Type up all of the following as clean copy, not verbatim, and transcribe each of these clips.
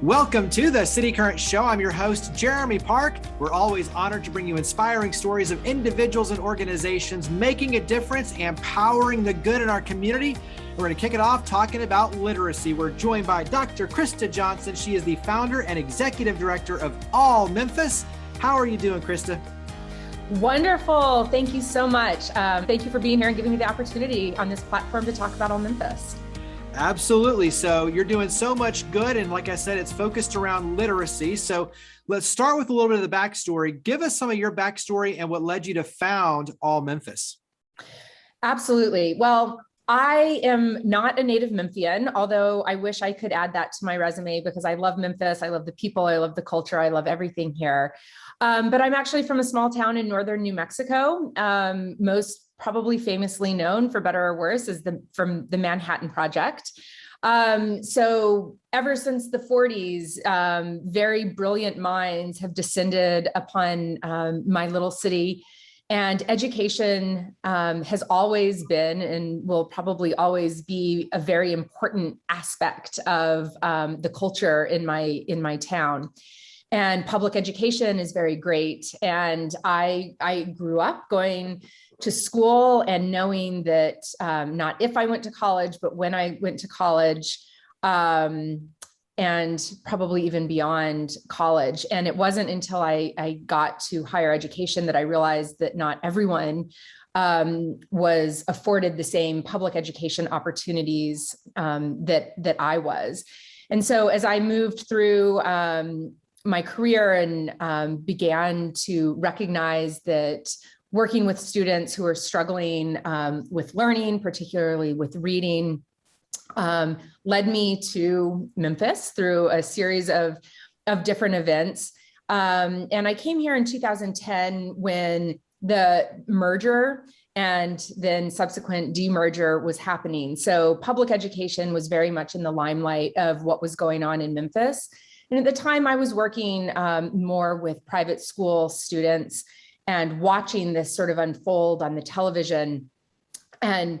Welcome to the City Current Show. I'm your host, Jeremy Park. We're always honored to bring you inspiring stories of individuals and organizations making a difference and powering the good in our community. We're going to kick it off talking about literacy. We're joined by Dr. Krista Johnson. She is the founder and Executive Director of ALL Memphis. How are you doing, Krista? Wonderful. Thank you so much. Thank you for being here and giving me the opportunity on this platform to talk about ALL Memphis. Absolutely. So you're doing so much good. And like I said, it's focused around literacy. So let's start with a little bit of the backstory. Give us some of your backstory and what led you to found ALL Memphis. Absolutely. Well, I am not a native Memphian, although I wish I could add that to my resume because I love Memphis. I love the people. I love the culture. I love everything here. But I'm actually from a small town in northern New Mexico. Most probably famously known, for better or worse, is from the Manhattan Project. So ever since the 40s, very brilliant minds have descended upon my little city. And education has always been and will probably always be a very important aspect of the culture in my town. And public education is very great. And I grew up going to school and knowing that not if I went to college, but when I went to college, and probably even beyond college. And it wasn't until I got to higher education that I realized that not everyone was afforded the same public education opportunities that I was. And so as I moved through my career and began to recognize that working with students who are struggling with learning, particularly with reading, led me to Memphis through a series of different events. And I came here in 2010 when the merger and then subsequent demerger was happening. So public education was very much in the limelight of what was going on in Memphis. And at the time I was working more with private school students and watching this sort of unfold on the television, and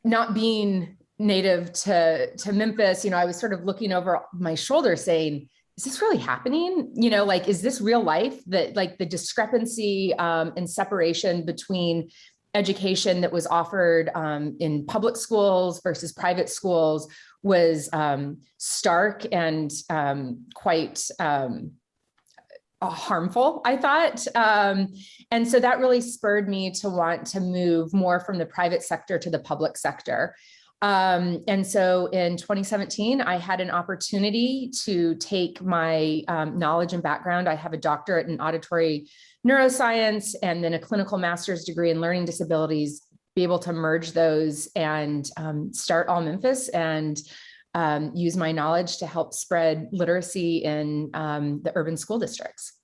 not being native to Memphis, I was sort of looking over my shoulder saying, is this really happening? Is this real life? That like the discrepancy and separation between education that was offered in public schools versus private schools was stark and quite harmful, I thought. And so that really spurred me to want to move more from the private sector to the public sector. And so in 2017, I had an opportunity to take my knowledge and background. I have a doctorate in auditory neuroscience and then a clinical master's degree in learning disabilities, be able to merge those and start ALL Memphis and use my knowledge to help spread literacy in the urban school districts.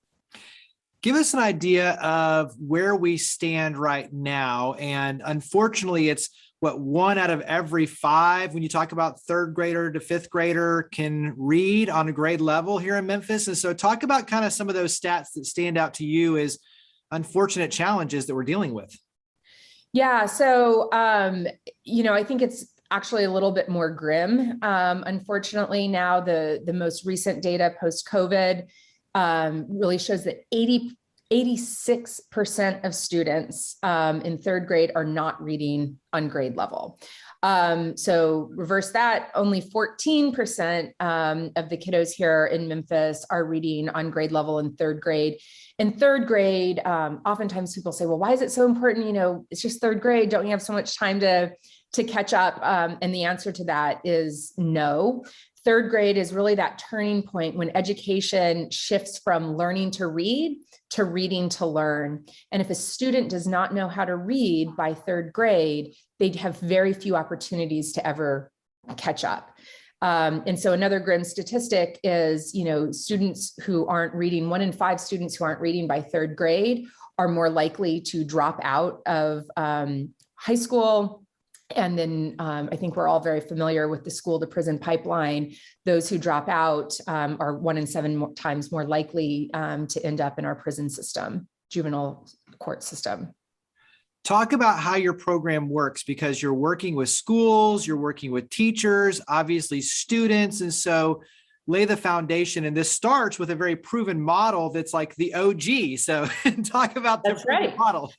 Give us an idea of where we stand right now. And unfortunately, it's what 1 out of every 5, when you talk about third grader to fifth grader, can read on a grade level here in Memphis. And so talk about kind of some of those stats that stand out to you as unfortunate challenges that we're dealing with. Yeah. So, I think it's actually a little bit more grim. Unfortunately, now the most recent data post-COVID really shows that 86% of students in third grade are not reading on grade level. So reverse that, only 14% of the kiddos here in Memphis are reading on grade level in third grade. In third grade, oftentimes people say, well, why is it so important? It's just third grade. Don't you have so much time to catch up? And the answer to that is no. Third grade is really that turning point when education shifts from learning to read to reading to learn. And if a student does not know how to read by third grade, they'd have very few opportunities to ever catch up. And so another grim statistic is, students who aren't reading, 1 in 5 students who aren't reading by third grade are more likely to drop out of high school. And then I think we're all very familiar with the school to prison pipeline. Those who drop out are 1 in 7 times more likely to end up in our prison system, juvenile court system. Talk about how your program works, because you're working with schools, you're working with teachers, obviously students. And so lay the foundation. And this starts with a very proven model that's like the OG. So talk about the proven model.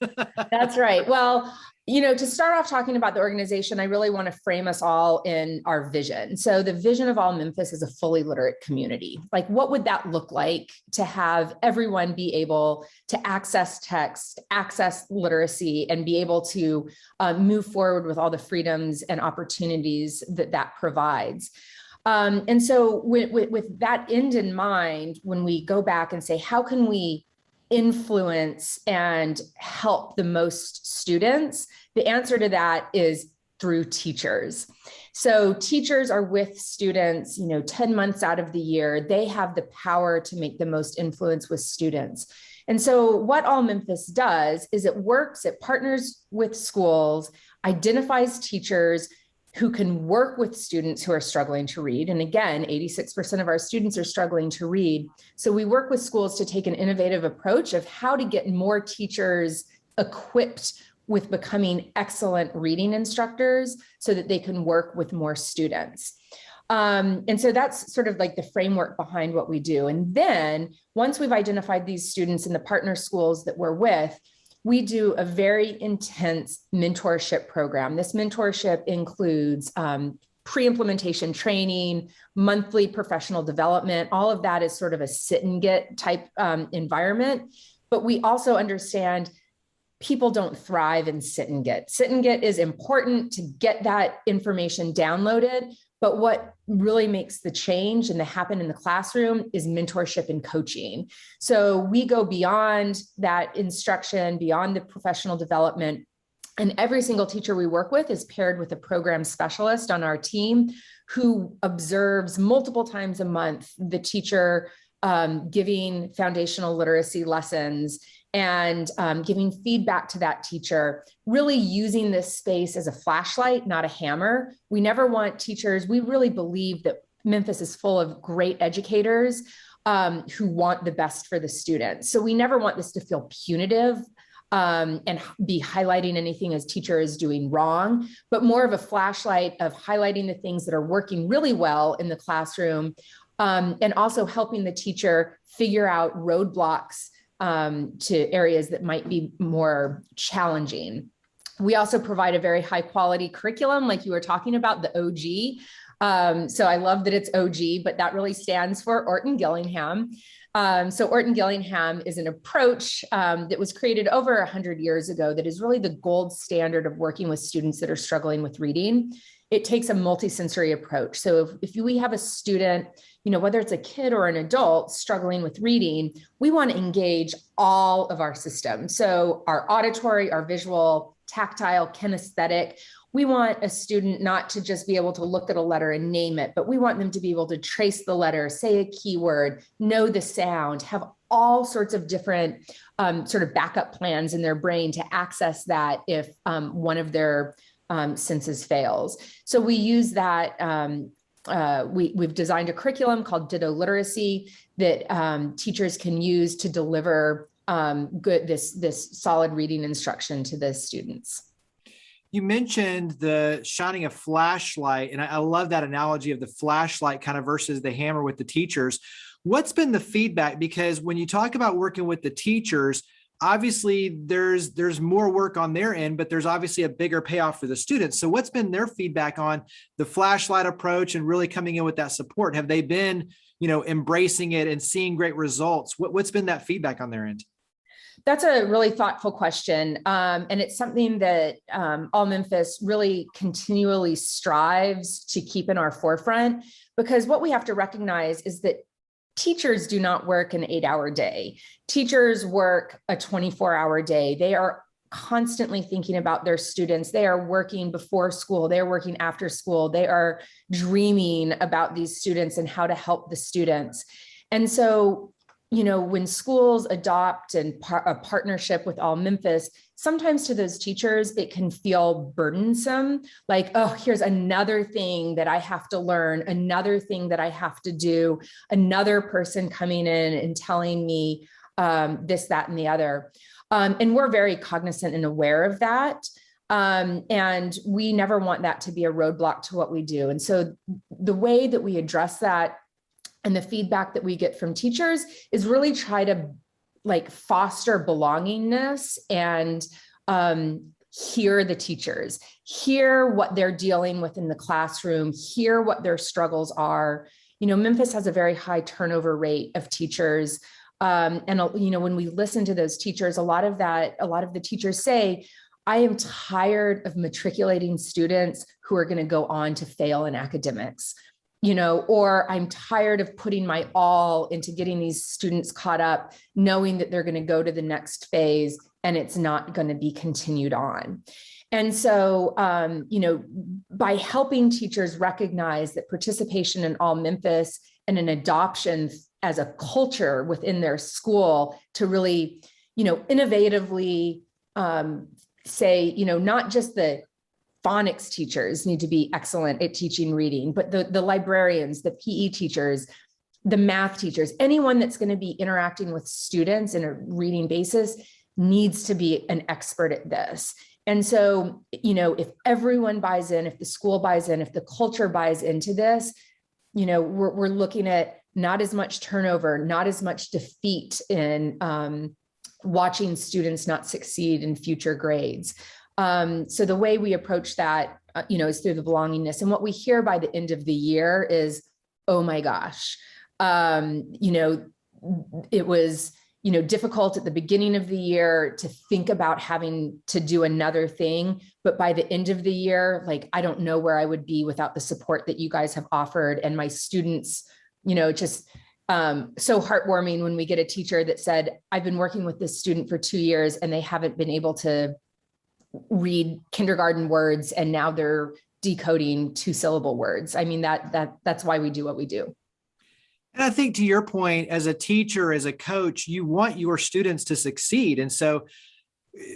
That's right. Well, to start off talking about the organization, I really want to frame us all in our vision. So the vision of ALL Memphis is a fully literate community. Like, what would that look like to have everyone be able to access text, access literacy, and be able to move forward with all the freedoms and opportunities that provides? And so with that end in mind, when we go back and say, how can we influence and help the most students? The answer to that is through teachers. So teachers are with students, 10 months out of the year. They have the power to make the most influence with students. And so what ALL Memphis does is it partners with schools, identifies teachers who can work with students who are struggling to read. And again, 86% of our students are struggling to read. So we work with schools to take an innovative approach of how to get more teachers equipped with becoming excellent reading instructors so that they can work with more students. And so that's sort of like the framework behind what we do. And then once we've identified these students in the partner schools that we're with, we do a very intense mentorship program. This mentorship includes pre-implementation training, monthly professional development. All of that is sort of a sit and get type environment. But we also understand people don't thrive in sit and get. Sit and get is important to get that information downloaded. But what really makes the change and the happen in the classroom is mentorship and coaching. So we go beyond that instruction, beyond the professional development. And every single teacher we work with is paired with a program specialist on our team who observes multiple times a month the teacher giving foundational literacy lessons and giving feedback to that teacher, really using this space as a flashlight, not a hammer. We never want teachers, we really believe that Memphis is full of great educators who want the best for the students. So we never want this to feel punitive and be highlighting anything as teacher is doing wrong, but more of a flashlight of highlighting the things that are working really well in the classroom and also helping the teacher figure out roadblocks to areas that might be more challenging. We also provide a very high quality curriculum, like you were talking about, the OG. So I love that it's OG, but that really stands for Orton-Gillingham. So Orton-Gillingham is an approach that was created over 100 years ago that is really the gold standard of working with students that are struggling with reading. It takes a multisensory approach. So if we have a student, whether it's a kid or an adult struggling with reading, we want to engage all of our systems. So our auditory, our visual, tactile, kinesthetic. We want a student not to just be able to look at a letter and name it, but we want them to be able to trace the letter, say a keyword, know the sound, have all sorts of different sort of backup plans in their brain to access that if one of their senses fails. So we use that. We've designed a curriculum called Ditto Literacy that teachers can use to deliver this solid reading instruction to the students. You mentioned the shining a flashlight, and I love that analogy of the flashlight kind of versus the hammer with the teachers. What's been the feedback? Because when you talk about working with the teachers, obviously there's more work on their end, but there's obviously a bigger payoff for the students. So what's been their feedback on the flashlight approach and really coming in with that support? Have they been, embracing it and seeing great results? What's been that feedback on their end? That's a really thoughtful question. And it's something that ALL Memphis really continually strives to keep in our forefront, because what we have to recognize is that teachers do not work an 8-hour day. Teachers work a 24-hour day. They are constantly thinking about their students. They are working before school. They're working after school. They are dreaming about these students and how to help the students. And so, when schools adopt a partnership with ALL Memphis, sometimes to those teachers, it can feel burdensome. Like, oh, here's another thing that I have to learn, another thing that I have to do, another person coming in and telling me this, that, and the other. And we're very cognizant and aware of that. And we never want that to be a roadblock to what we do. And so the way that we address that and the feedback that we get from teachers is really try to like foster belongingness and hear the teachers, hear what they're dealing with in the classroom, hear what their struggles are. You know, Memphis has a very high turnover rate of teachers. And, you know, when we listen to those teachers, a lot of the teachers say, I am tired of matriculating students who are going to go on to fail in academics, you know, or I'm tired of putting my all into getting these students caught up, knowing that they're going to go to the next phase and it's not going to be continued on. And so, you know, by helping teachers recognize that participation in ALL Memphis and an adoption as a culture within their school to really, you know, innovatively say, you know, not just the phonics teachers need to be excellent at teaching reading, but the librarians, the PE teachers, the math teachers, anyone that's going to be interacting with students in a reading basis needs to be an expert at this. And so, you know, if everyone buys in, if the school buys in, if the culture buys into this, you know, we're looking at not as much turnover, not as much defeat in watching students not succeed in future grades. So the way we approach that, you know, is through the belongingness. And what we hear by the end of the year is, oh my gosh, you know, it was, you know, difficult at the beginning of the year to think about having to do another thing. But by the end of the year, like, I don't know where I would be without the support that you guys have offered. And my students, you know, just so heartwarming when we get a teacher that said, I've been working with this student for 2 years and they haven't been able to read kindergarten words. And now they're decoding 2-syllable words. I mean, that's why we do what we do. And I think to your point, as a teacher, as a coach, you want your students to succeed. And so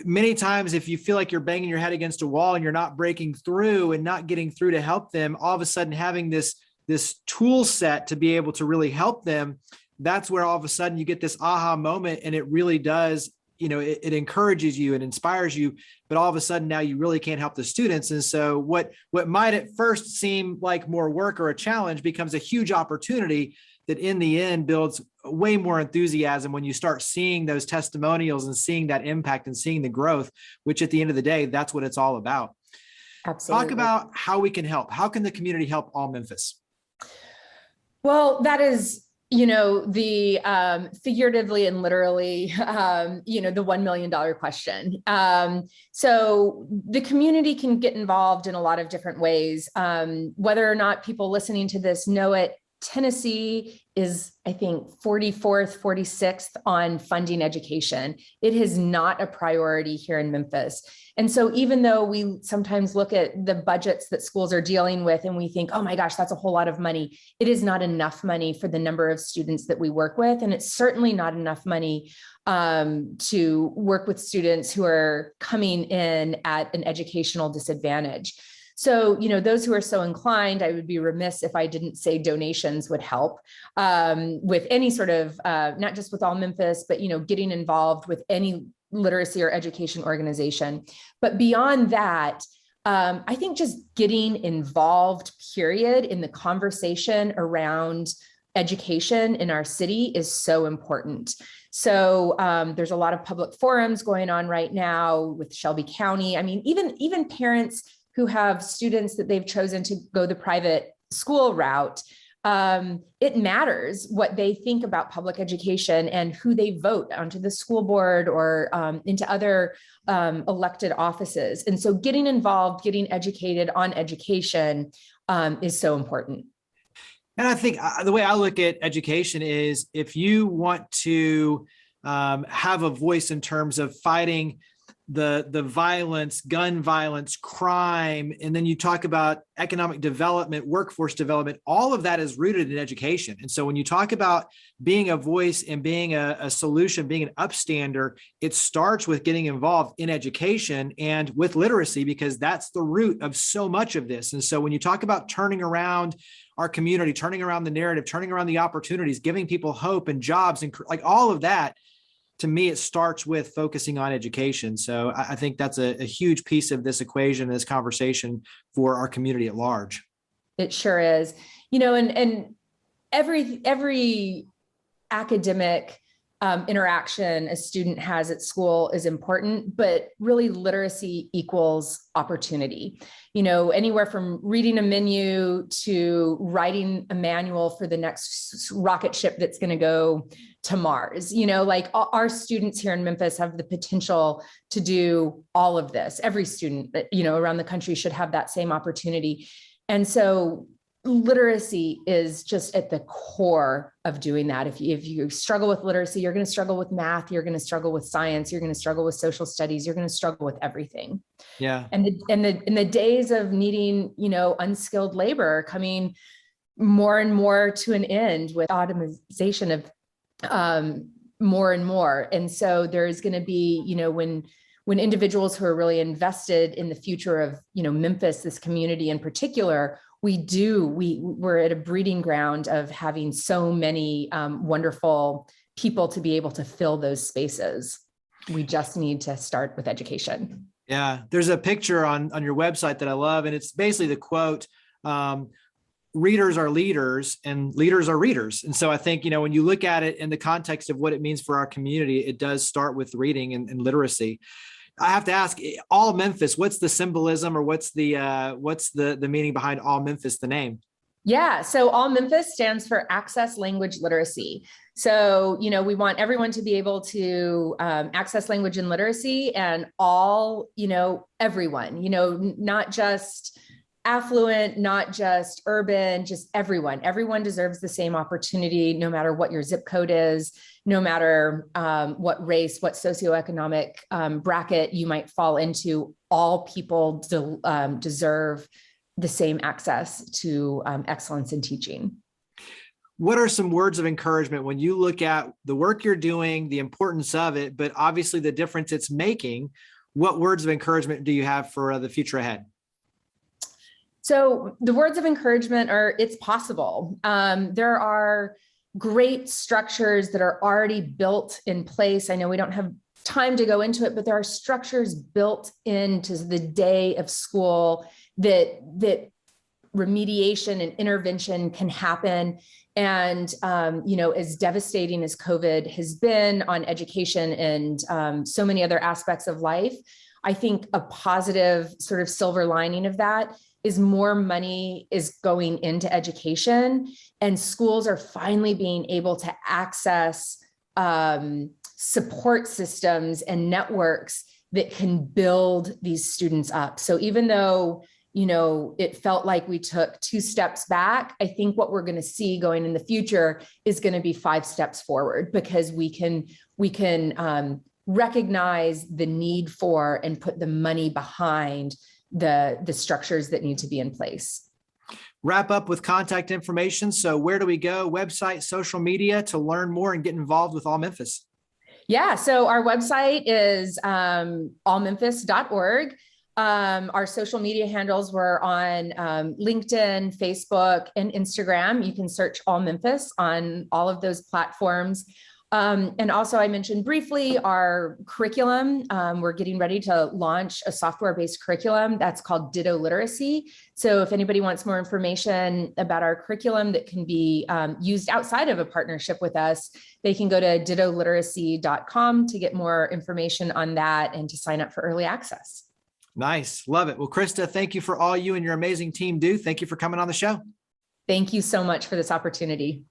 many times, if you feel like you're banging your head against a wall and you're not breaking through and not getting through to help them, all of a sudden having this tool set to be able to really help them, that's where all of a sudden you get this aha moment. And it really does, you know, it encourages you, it inspires you, but all of a sudden now you really can't help the students. And so what might at first seem like more work or a challenge becomes a huge opportunity that in the end builds way more enthusiasm when you start seeing those testimonials and seeing that impact and seeing the growth, which at the end of the day, that's what it's all about. Absolutely. Talk about how we can help. How can the community help ALL Memphis? Well, that is, you know, the figuratively and literally, you know, the $1 million question. So the community can get involved in a lot of different ways. Whether or not people listening to this know it, Tennessee is, I think, 44th, 46th on funding education. It is not a priority here in Memphis. And so even though we sometimes look at the budgets that schools are dealing with and we think, oh my gosh, that's a whole lot of money, it is not enough money for the number of students that we work with. And it's certainly not enough money to work with students who are coming in at an educational disadvantage. So, you know, those who are so inclined, I would be remiss if I didn't say donations would help with any sort of, not just with ALL Memphis, but, you know, getting involved with any literacy or education organization. But beyond that, I think just getting involved, period, in the conversation around education in our city is so important. So there's a lot of public forums going on right now with Shelby County. I mean, even parents who have students that they've chosen to go the private school route, it matters what they think about public education and who they vote onto the school board or into other elected offices. And so getting involved, getting educated on education is so important. And I think the way I look at education is if you want to have a voice in terms of fighting the violence, gun violence, crime, and then you talk about economic development, workforce development, all of that is rooted in education. And so when you talk about being a voice and being a solution, being an upstander, it starts with getting involved in education and with literacy, because that's the root of so much of this. And so when you talk about turning around our community, turning around the narrative, turning around the opportunities, giving people hope and jobs and like all of that, to me, it starts with focusing on education. So I think that's a huge piece of this equation, this conversation for our community at large. It sure is. You know, and every academic interaction a student has at school is important, but really literacy equals opportunity. Anywhere from reading a menu to writing a manual for the next rocket ship that's going to go to Mars. Like our students here in Memphis have the potential to do all of this. Every student, around the country should have that same opportunity. And so literacy is just at the core of doing that. If you struggle with literacy, you're going to struggle with math, you're going to struggle with science, you're going to struggle with social studies, you're going to struggle with everything. Yeah. And the days of needing, unskilled labor coming more and more to an end with automation of more and more. And so there's going to be, when individuals who are really invested in the future of, Memphis, this community in particular, we're at a breeding ground of having so many wonderful people to be able to fill those spaces. We just need to start with education. Yeah. There's a picture on your website that I love, and it's basically the quote, readers are leaders and leaders are readers. And so I think, when you look at it in the context of what it means for our community, it does start with reading and literacy. I have to ask, ALL Memphis, what's the symbolism, or what's the meaning behind ALL Memphis, the name? Yeah. So ALL Memphis stands for Access Language Literacy. So, we want everyone to be able to access language and literacy, and everyone, not just affluent, not just urban, just everyone. Everyone deserves the same opportunity, no matter what your zip code is, no matter what race, what socioeconomic bracket you might fall into. All people deserve the same access to excellence in teaching. What are some words of encouragement when you look at the work you're doing, the importance of it, but obviously the difference it's making? What words of encouragement do you have for the future ahead? So the words of encouragement are, it's possible. There are great structures that are already built in place. I know we don't have time to go into it, but there are structures built into the day of school that remediation and intervention can happen. And, as devastating as COVID has been on education and so many other aspects of life, I think a positive sort of silver lining of that is more money is going into education, and schools are finally being able to access support systems and networks that can build these students up. So even though, it felt like we took 2 steps back, I think what we're going to see going in the future is going to be 5 steps forward, because we can recognize the need for and put the money behind the structures that need to be in place. Wrap up with contact information. So where do we go? Website, social media to learn more and get involved with ALL Memphis? Yeah, so our website is allmemphis.org. Our social media handles were on LinkedIn, Facebook, and Instagram. You can search ALL Memphis on all of those platforms. And also, I mentioned briefly our curriculum. We're getting ready to launch a software-based curriculum that's called Ditto Literacy. So if anybody wants more information about our curriculum that can be used outside of a partnership with us, they can go to dittoliteracy.com to get more information on that and to sign up for early access. Nice. Love it. Well, Krista, thank you for all you and your amazing team do. Thank you for coming on the show. Thank you so much for this opportunity.